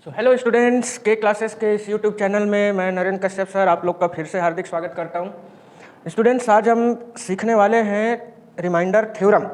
Hello students, के classes के इस यूट्यूब चैनल में मैं नरेंद्र कश्यप सर आप लोग का फिर से हार्दिक स्वागत करता हूं। स्टूडेंट्स, आज हम सीखने वाले हैं रिमाइंडर थ्योरम।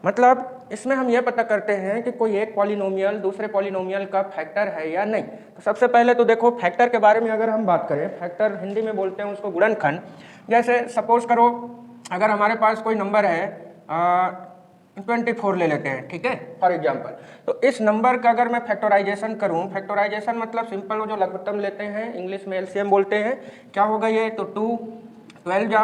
मतलब इसमें हम यह पता करते हैं कि कोई एक पॉलिनोमियल दूसरे पॉलिनोमियल का फैक्टर है या नहीं। तो सबसे पहले तो देखो, फैक्टर के बारे में अगर हम बात करें, फैक्टर हिंदी में बोलते हैं उसको गुणनखंड। जैसे सपोज करो, अगर हमारे पास कोई नंबर है 24 ले लेते हैं, ठीक है, फॉर एग्जाम्पल। तो इस नंबर का अगर मैं फैक्टराइजेशन करूं, फैक्टराइजेशन मतलब सिंपल वो जो लघुत्तम लेते हैं, इंग्लिश में एलसीएम बोलते हैं। क्या होगा ये? तो 2 12 जा,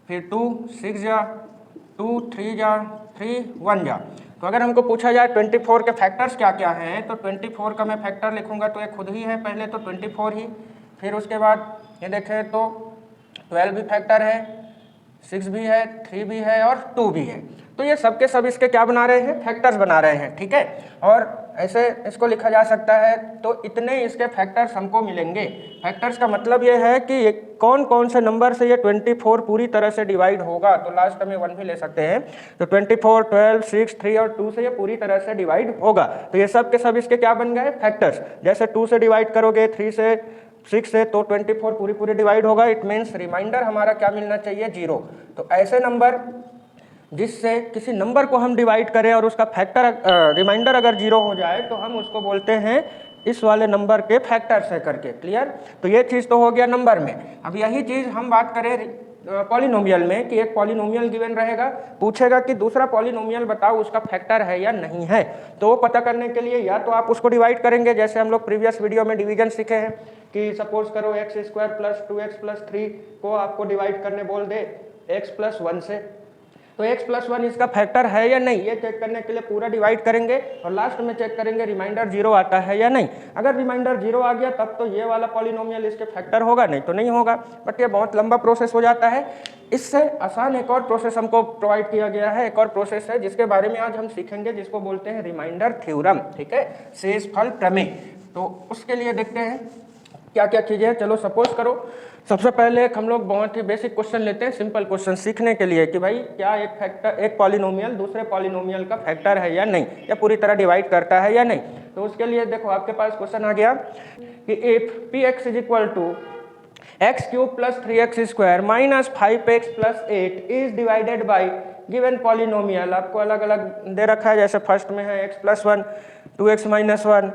फिर 2 6 जा, 2 3 जा, 3 1 जा। तो अगर हमको पूछा जाए 24 के फैक्टर्स क्या क्या हैं, तो 24 का मैं फैक्टर लिखूंगा तो ये खुद ही है, पहले तो 24 ही। फिर उसके बाद ये देखें तो 12 भी फैक्टर है, 6 भी है, 3 भी है और 2 भी है। तो ये सब के सब इसके क्या बना रहे हैं? फैक्टर्स बना रहे हैं, ठीक है। और ऐसे इसको लिखा जा सकता है। तो इतने इसके फैक्टर्स हमको मिलेंगे। फैक्टर्स का मतलब ये है कि कौन कौन से नंबर से ये 24 पूरी तरह से डिवाइड होगा। तो लास्ट में 1 भी ले सकते हैं। तो 24, 12, 6, 3 और 2 से ये पूरी तरह से डिवाइड होगा। तो ये सब के सब इसके क्या बन गए? फैक्टर्स। जैसे 2 से डिवाइड करोगे, 3 से, 6 से, तो 24 पूरी डिवाइड होगा। इट मीन्स रिमाइंडर हमारा क्या मिलना चाहिए? 0। तो ऐसे नंबर जिससे किसी नंबर को हम डिवाइड करें और उसका फैक्टर रिमाइंडर अगर 0 हो जाए तो हम उसको बोलते हैं इस वाले नंबर के फैक्टर से करके। क्लियर? तो ये चीज़ तो हो गया नंबर में। अब यही चीज़ हम बात करें पॉलिनोमियल में, कि एक पॉलिनोमियल गिवन रहेगा, पूछेगा कि दूसरा पॉलिनोमियल बताओ उसका फैक्टर है या नहीं है। तो वो पता करने के लिए या तो आप उसको डिवाइड करेंगे, जैसे हम लोग प्रीवियस वीडियो में डिवीजन सीखे हैं कि सपोज करो x² प्लस 2x प्लस 3 को आपको डिवाइड करने बोल दे x प्लस 1 से। तो x प्लस 1 इसका फैक्टर है या नहीं, ये चेक करने के लिए पूरा डिवाइड करेंगे और लास्ट में चेक करेंगे रिमाइंडर 0 आता है या नहीं। अगर रिमाइंडर 0 आ गया तब तो ये वाला पॉलिनोमियल इसके फैक्टर होगा, नहीं तो नहीं होगा। बट ये बहुत लंबा प्रोसेस हो जाता है। इससे आसान एक और प्रोसेस हमको प्रोवाइड किया गया है, एक और प्रोसेस है जिसके बारे में आज हम सीखेंगे, जिसको बोलते हैं रिमाइंडर थ्योरम, ठीक है, शेषफल प्रमेय। तो उसके लिए देखते हैं क्या क्या चीज़ें हैं। चलो सपोज करो, सबसे पहले हम लोग बहुत ही बेसिक क्वेश्चन लेते हैं, सिंपल क्वेश्चन सीखने के लिए कि भाई क्या एक पॉलिनोमियल दूसरे पॉलिनोमियल का फैक्टर है या नहीं, या पूरी तरह डिवाइड करता है या नहीं। तो उसके लिए देखो, आपके पास क्वेश्चन आ गया कि if px is equal to x³ plus 3x square minus 5x plus 8 is divided by given polynomial. आपको अलग अलग दे रखा है, जैसे फर्स्ट में है x plus 1, 2x minus 1,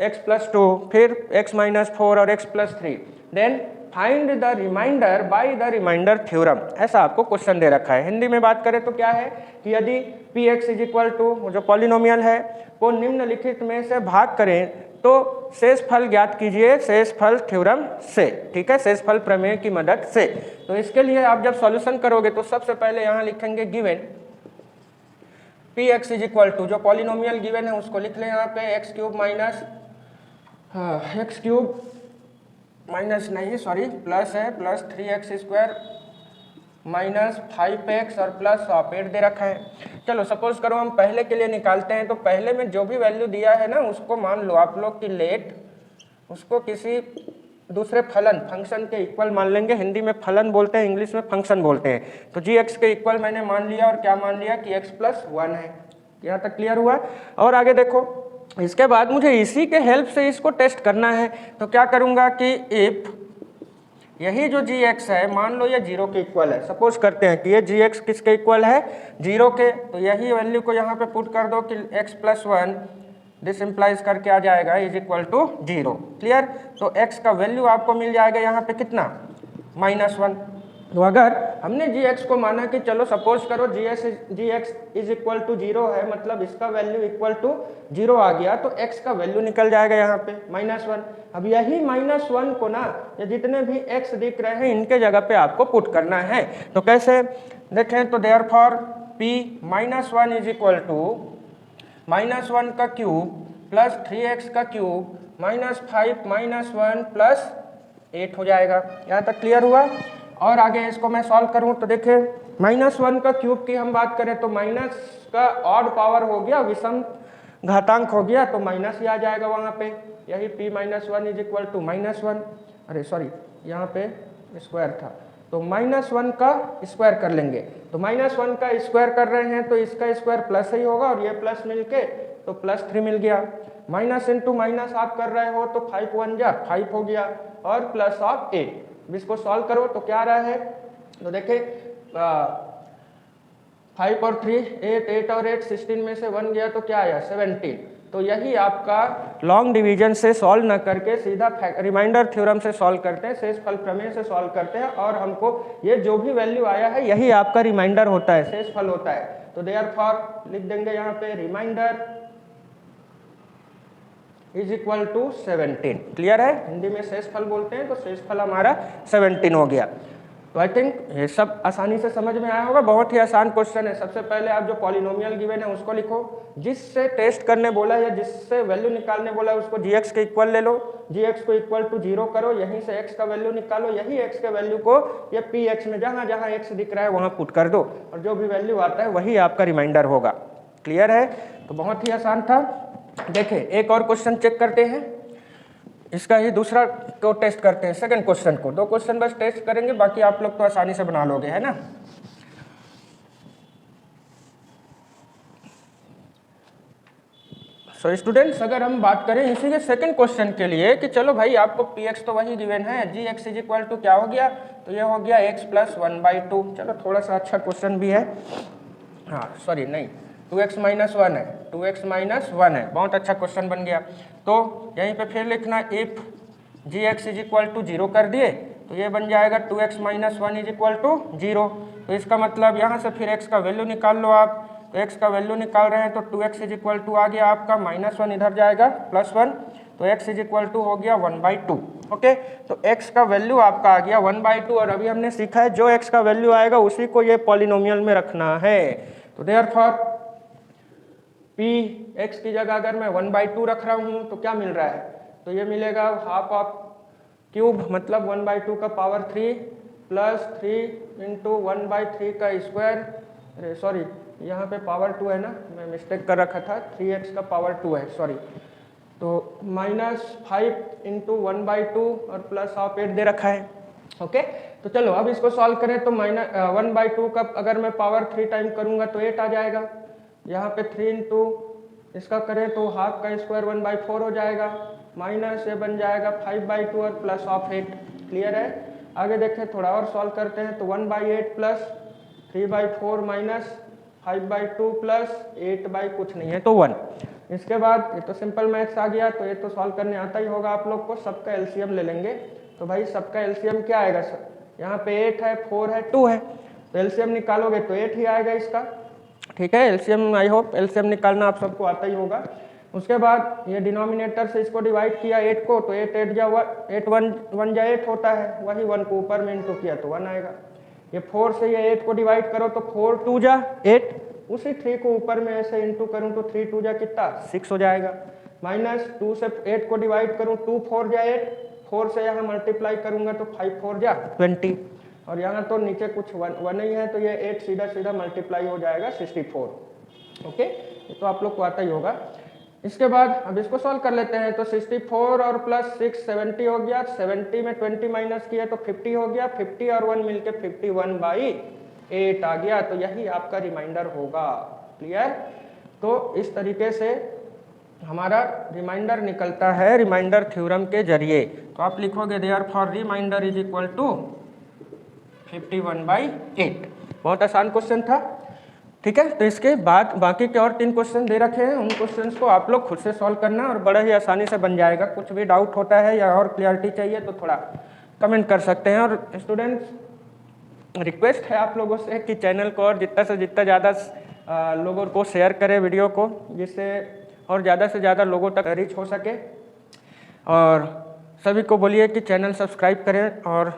x plus 2, फिर x माइनस 4 और x plus 3। Then find the remainder by the remainder theorem. ऐसा आपको क्वेश्चन दे रखा है। हिंदी में बात करें तो क्या है कि यदि px इज इक्वल टू जो पॉलिनोमियल है को निम्नलिखित में से भाग करें तो शेषफल ज्ञात कीजिए शेषफल थ्योरम से, ठीक है, शेषफल प्रमेय की मदद से। तो इसके लिए आप जब सॉल्यूशन करोगे तो सबसे पहले यहाँ लिखेंगे given px is equal to जो पॉलिनोमियल गिवन है उसको लिख लें यहाँ पे x³ माइनस x³ माइनस नहीं, सॉरी, प्लस है, plus 3x square minus 5x और प्लस 8 दे रखा है। चलो सपोज करो हम पहले के लिए निकालते हैं। तो पहले में जो भी वैल्यू दिया है ना, उसको मान लो आप लोग की लेट उसको किसी दूसरे फलन फंक्शन के इक्वल मान लेंगे। हिंदी में फलन बोलते हैं, इंग्लिश में फंक्शन बोलते हैं। तो g(x) के इक्वल मैंने मान लिया, और क्या मान लिया कि x प्लस 1 है। यहाँ तक क्लियर हुआ? और आगे देखो, इसके बाद मुझे इसी के हेल्प से इसको टेस्ट करना है। तो क्या करूँगा कि इफ यही जो g(x) है मान लो ये 0 के इक्वल है। सपोज करते हैं कि ये g(x) किसके इक्वल है? 0 के। तो यही वैल्यू को यहाँ पे पुट कर दो कि x प्लस 1 दिस इम्प्लाइज करके आ जाएगा इज इक्वल टू 0। क्लियर? तो x का वैल्यू आपको मिल जाएगा यहाँ पे कितना? -1। तो अगर हमने gx को माना कि चलो सपोज करो gx इज इक्वल टू 0 है, मतलब इसका वैल्यू इक्वल टू 0 आ गया, तो x का वैल्यू निकल जाएगा यहाँ पे -1। अब यही -1 को ना, ये जितने भी x दिख रहे हैं इनके जगह पे आपको पुट करना है। तो कैसे देखें? तो therefore p -1 is equal to -1 का क्यूब प्लस 3x का क्यूब माइनस 5 -1 प्लस 8 हो जाएगा। यहाँ तक क्लियर हुआ? और आगे इसको मैं सॉल्व करूँ तो देखिए, -1 का क्यूब की हम बात करें तो माइनस का ऑड पावर हो गया, विषम घातांक हो गया, तो माइनस ही आ जाएगा वहाँ पे। यही p -1 इज इक्वल टू -1, अरे सॉरी यहाँ पे स्क्वायर था, तो -1 का स्क्वायर कर लेंगे। तो -1 का स्क्वायर कर रहे हैं तो इसका स्क्वायर प्लस ही होगा और ये प्लस मिलके तो +3 मिल गया। माइनस इंटू माइनस आप कर रहे हो तो 5 1 जा 5 हो गया और प्लस ऑफ 8। इसको सॉल्व करो तो क्या आ रहा है, तो देखिए 5 और 3 8, 8 और 8 16 में से 1 गया तो क्या आया 17। तो यही आपका लॉन्ग डिवीजन से सॉल्व ना करके सीधा रिमाइंडर थ्योरम से सॉल्व करते हैं, शेषफल प्रमेय से सॉल्व करते हैं और हमको ये जो भी वैल्यू आया है यही आपका रिमाइंडर होता है, शेषफल होता है। तो देयरफॉर लिख देंगे यहाँ पे remainder is equal to 17। Clear है, हिंदी में शेषफल बोलते हैं तो शेषफल हमारा 17 हो गया। तो आई थिंक ये सब आसानी से समझ में आया होगा। बहुत ही आसान क्वेश्चन है। सबसे पहले आप जो पॉलिनोमियल गिवन है उसको लिखो, जिससे टेस्ट करने बोला है या जिससे वैल्यू निकालने बोला है उसको gx के इक्वल ले लो, gx को इक्वल टू 0 करो, यहीं से x का वैल्यू निकालो, यही x के वैल्यू को ये px में जहाँ जहाँ x दिख रहा है वहाँ पुट कर दो और जो भी वैल्यू आता है वही आपका रिमाइंडर होगा। क्लियर है, तो बहुत ही आसान था। देखिए एक और क्वेश्चन चेक करते हैं, इसका ही दूसरा को टेस्ट करते हैं, सेकंड क्वेश्चन को। 2 क्वेश्चन बस टेस्ट करेंगे, बाकी आप लोग तो आसानी से बना लोगे, है ना। सो स्टूडेंट्स अगर हम बात करें इसी के सेकंड क्वेश्चन के लिए कि चलो भाई आपको px तो वही गिवन है, gx इज इक्वल टू क्या हो गया, तो ये हो गया x + 1/2। चलो थोड़ा सा अच्छा क्वेश्चन भी है, हाँ सॉरी नहीं 2x - 1 है, 2x - 1 है, बहुत अच्छा क्वेश्चन बन गया। तो यहीं पे फिर लिखना if gx is equal to 0 कर दिए तो ये बन जाएगा 2x - 1 इज इक्वल टू 0। तो इसका मतलब यहाँ से फिर x का वैल्यू निकाल लो आप, तो x का वैल्यू निकाल रहे हैं तो 2x इज इक्वल टू आ गया आपका -1 इधर जाएगा +1, तो x इज इक्वल टू हो गया 1/2। ओके, तो x का वैल्यू आपका आ गया 1/2 और अभी हमने सीखा है जो x का वैल्यू आएगा उसी को ये पॉलिनोमियल में रखना है। तो देयरफॉर p x की जगह अगर मैं 1/2 रख रहा हूँ तो क्या मिल रहा है, तो ये मिलेगा हाफ ऑफ क्यूब मतलब 1/2 का पावर 3 प्लस 3 इंटू 1/3 का स्क्वायर, अरे सॉरी यहाँ पे पावर 2 है ना, मैं मिस्टेक कर रखा था, 3x का पावर 2 है सॉरी, तो -5 इंटू 1/2 और प्लस ऑफ 8 दे रखा है। ओके, तो चलो अब इसको सॉल्व करें तो 1/2 का अगर मैं पावर 3 टाइम करूँगा तो 8 आ जाएगा, यहाँ पे 3 इंटू इसका करें तो हाफ का स्क्वायर 1/4 हो जाएगा, माइनस ये बन जाएगा 5/2 और प्लस ऑफ 8। क्लियर है, आगे देखें थोड़ा और सॉल्व करते हैं तो 1/8 प्लस 3/4 माइनस 5/2 प्लस 8/ कुछ नहीं है तो 1। इसके बाद ये तो सिंपल मैथ्स आ गया, तो ये तो सॉल्व करने आता ही होगा आप लोग को। सबका एलसीएम ले लेंगे, तो भाई सबका एलसीएम क्या आएगा सर, यहाँ पे 8 है 4 है 2 है, तो एलसीएम निकालोगे तो 8 ही आएगा इसका। ठीक है, एलसीएम आई होप एलसीएम निकालना आप सबको आता ही होगा। उसके बाद ये डिनोमिनेटर से इसको डिवाइड किया 8 को, तो 8 8 जा 8 1 जा 8 होता है, वही 1 को ऊपर में इंटू किया तो 1 आएगा। ये 4 से ये 8 को डिवाइड करो तो 4 2 जा 8, उसी 3 को ऊपर में ऐसे इंटू करूँ तो 3 2 जा कितना 6 हो जाएगा, माइनस 2 से 8 को डिवाइड करूँ 2 4 जा 8, 4 से यहाँ मल्टीप्लाई करूँगा तो 5 4 जा 20, और यहाँ तो नीचे कुछ 1 ही है तो ये 8 सीधा सीधा मल्टीप्लाई हो जाएगा 64। ओके, ये तो आप लोग को आता ही होगा। इसके बाद अब इसको सॉल्व कर लेते हैं, तो 64 और प्लस 6 70 हो गया, 70 में 20 माइनस किया तो 50 हो गया, 50 और 1 मिलके 51/8 आ गया, तो यही आपका रिमाइंडर होगा। क्लियर, तो इस तरीके से हमारा रिमाइंडर निकलता है रिमाइंडर थ्योरम के जरिए। तो आप लिखोगे therefore remainder is equal to 51/8। बहुत आसान क्वेश्चन था। ठीक है, तो इसके बाद बाकी के और 3 क्वेश्चन दे रखे हैं, उन क्वेश्चंस को आप लोग खुद से सॉल्व करना और बड़ा ही आसानी से बन जाएगा। कुछ भी डाउट होता है या और क्लियरिटी चाहिए तो थोड़ा कमेंट कर सकते हैं। और स्टूडेंट्स रिक्वेस्ट है आप लोगों से कि चैनल को और जितना से जितना ज़्यादा लोगों को शेयर करें वीडियो को, जिससे और ज़्यादा से ज़्यादा लोगों तक रीच हो सके। और सभी को बोलिए कि चैनल सब्सक्राइब करें और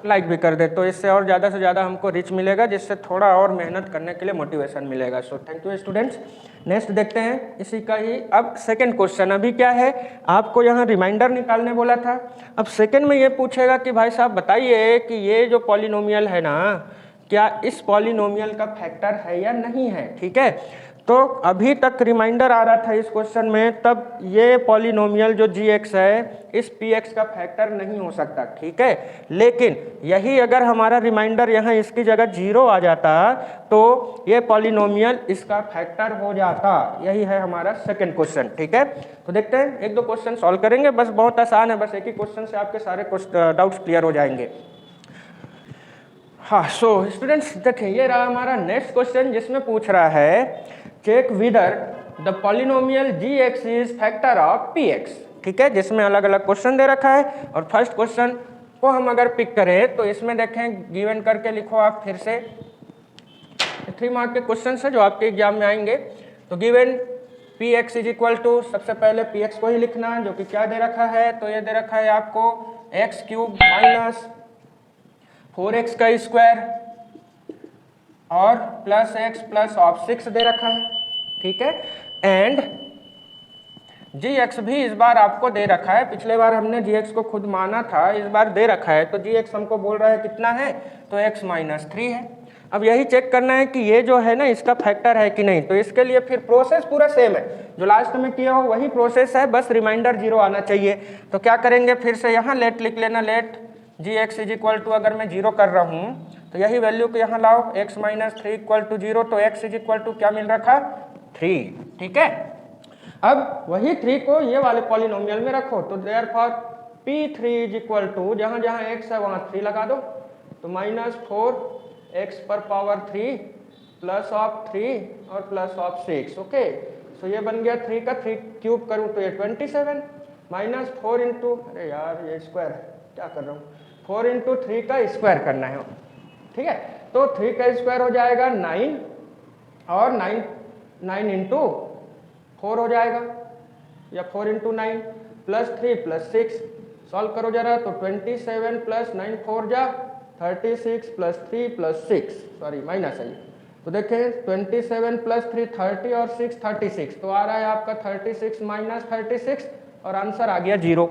लाइक भी कर दे, तो इससे और ज़्यादा से ज़्यादा हमको रीच मिलेगा, जिससे थोड़ा और मेहनत करने के लिए मोटिवेशन मिलेगा। So thank you students. Next देखते हैं इसी का ही अब सेकंड क्वेश्चन। अभी क्या है, आपको यहाँ रिमाइंडर निकालने बोला था। अब सेकंड में ये पूछेगा कि भाई साहब बताइए कि ये जो पॉलिनोमियल है ना, क्या इस पॉलिनोमियल का फैक्टर है या नहीं है। ठीक है, तो अभी तक रिमाइंडर आ रहा था इस क्वेश्चन में, तब ये पॉलिनोमियल जो gx है इस px का फैक्टर नहीं हो सकता, ठीक है। लेकिन यही अगर हमारा रिमाइंडर यहाँ इसकी जगह 0 आ जाता तो ये पॉलिनोमियल इसका फैक्टर हो जाता। यही है हमारा सेकंड क्वेश्चन, ठीक है। तो देखते हैं, एक दो क्वेश्चन सॉल्व करेंगे, बस बहुत आसान है, बस एक ही क्वेश्चन से आपके सारे डाउट्स क्लियर हो जाएंगे। हाँ, सो स्टूडेंट्स देखिए, ये रहा हमारा नेक्स्ट क्वेश्चन जिसमें पूछ रहा है check whether the polynomial gx is factor of px, ठीक है, जिसमें अलग अलग क्वेश्चन दे रखा है। और फर्स्ट क्वेश्चन को हम अगर पिक करें तो इसमें देखें गिवन करके लिखो आप फिर से, 3 मार्क के क्वेश्चन है जो आपके एग्जाम में आएंगे। तो given px is equal to, सबसे पहले px को ही लिखना है जो कि क्या दे रखा है, तो ये दे रखा है आपको एक्स क्यूब माइनस 4x का स्क्वायर और प्लस x प्लस ऑफ 6 दे रखा है, ठीक है। एंड gx भी इस बार आपको दे रखा है, पिछले बार हमने gx को खुद माना था, इस बार दे रखा है। तो gx हमको बोल रहा है कितना है, तो x माइनस 3 है। अब यही चेक करना है कि ये जो है ना इसका फैक्टर है कि नहीं। तो इसके लिए फिर प्रोसेस पूरा सेम है, जो लास्ट में किया हो वही प्रोसेस है, बस रिमाइंडर 0 आना चाहिए। तो क्या करेंगे, फिर से यहाँ लेट लिख लेना, let gx is equal to, अगर मैं 0 कर रहा हूँ तो यही वैल्यू को यहाँ लाओ, x माइनस 3 इक्वल टू 0, तो x इज इक्वल टू क्या मिल रखा, 3, ठीक है। अब वही 3 को ये वाले पॉलिनोमियल में रखो, तो therefore p3 is equal to, जहाँ जहाँ x है वहाँ 3 लगा दो, तो माइनस 4x पर पावर 3 प्लस ऑफ 3 और प्लस ऑफ 6, ओके। सो ये बन गया 3 का 3 क्यूब करूँ तो ये 27 माइनस 4 इंटू, अरे यार ये स्क्वायर क्या कर रहा हूँ, 4 इंटू 3 का स्क्वायर करना है, ठीक है। तो 3 का स्क्वायर हो जाएगा 9 और 9 इंटू 4 हो जाएगा, या 4 इंटू 9 प्लस 3 प्लस 6, सॉल्व करो जरा, तो 27 प्लस 9 4 जा 36 प्लस 3 प्लस 6, सॉरी माइनस है। तो देखें 27 प्लस 3 30 और 6 36, तो आ रहा है आपका 36 माइनस 36 और आंसर आ गया 0।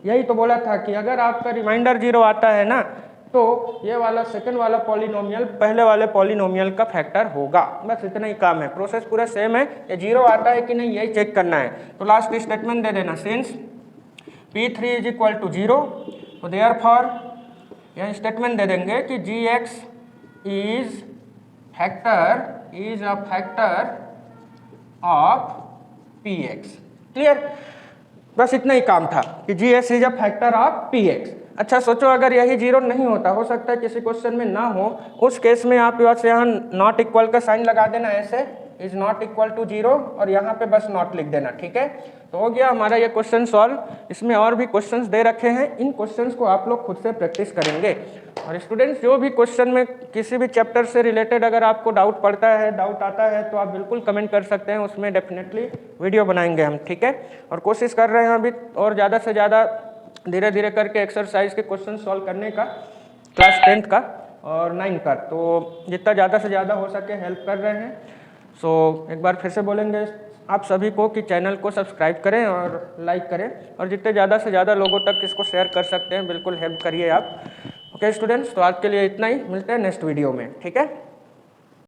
यही तो बोला था कि अगर आपका रिमाइंडर 0 आता है ना तो ये वाला सेकंड वाला पॉलिनोमियल पहले वाले पॉलिनोमियल का फैक्टर होगा। बस इतना ही काम है, प्रोसेस पूरा सेम है, ये 0 आता है कि नहीं यही चेक करना है। तो लास्ट स्टेटमेंट दे देना, since p3 is equal to 0, तो देयरफॉर यह स्टेटमेंट दे देंगे कि gx is a factor of px। Clear, बस इतना ही काम था कि gx is a factor of px। अच्छा सोचो, अगर यही 0 नहीं होता, हो सकता है किसी क्वेश्चन में ना हो, उस केस में आप यहाँ नॉट इक्वल का साइन लगा देना, ऐसे इज नॉट इक्वल टू 0 और यहाँ पे बस नॉट लिख देना, ठीक है। तो हो गया हमारा ये क्वेश्चन सॉल्व। इसमें और भी क्वेश्चंस दे रखे हैं, इन क्वेश्चंस को आप लोग खुद से प्रैक्टिस करेंगे। और स्टूडेंट्स जो भी क्वेश्चन में किसी भी चैप्टर से रिलेटेड अगर आपको डाउट पड़ता है, डाउट आता है, तो आप बिल्कुल कमेंट कर सकते हैं, उसमें डेफिनेटली वीडियो बनाएंगे हम, ठीक है। और कोशिश कर रहे हैं अभी और ज़्यादा से ज़्यादा धीरे धीरे करके एक्सरसाइज के क्वेश्चन सॉल्व करने का, क्लास 10th का और 9 का, तो जितना ज़्यादा से ज़्यादा हो सके हेल्प कर रहे हैं। सो एक बार फिर से बोलेंगे आप सभी को कि चैनल को सब्सक्राइब करें और लाइक करें, और जितने ज़्यादा से ज़्यादा लोगों तक इसको शेयर कर सकते हैं बिल्कुल हेल्प करिए आप। ओके स्टूडेंट्स, तो आज के लिए इतना ही, मिलते हैं नेक्स्ट वीडियो में, ठीक है।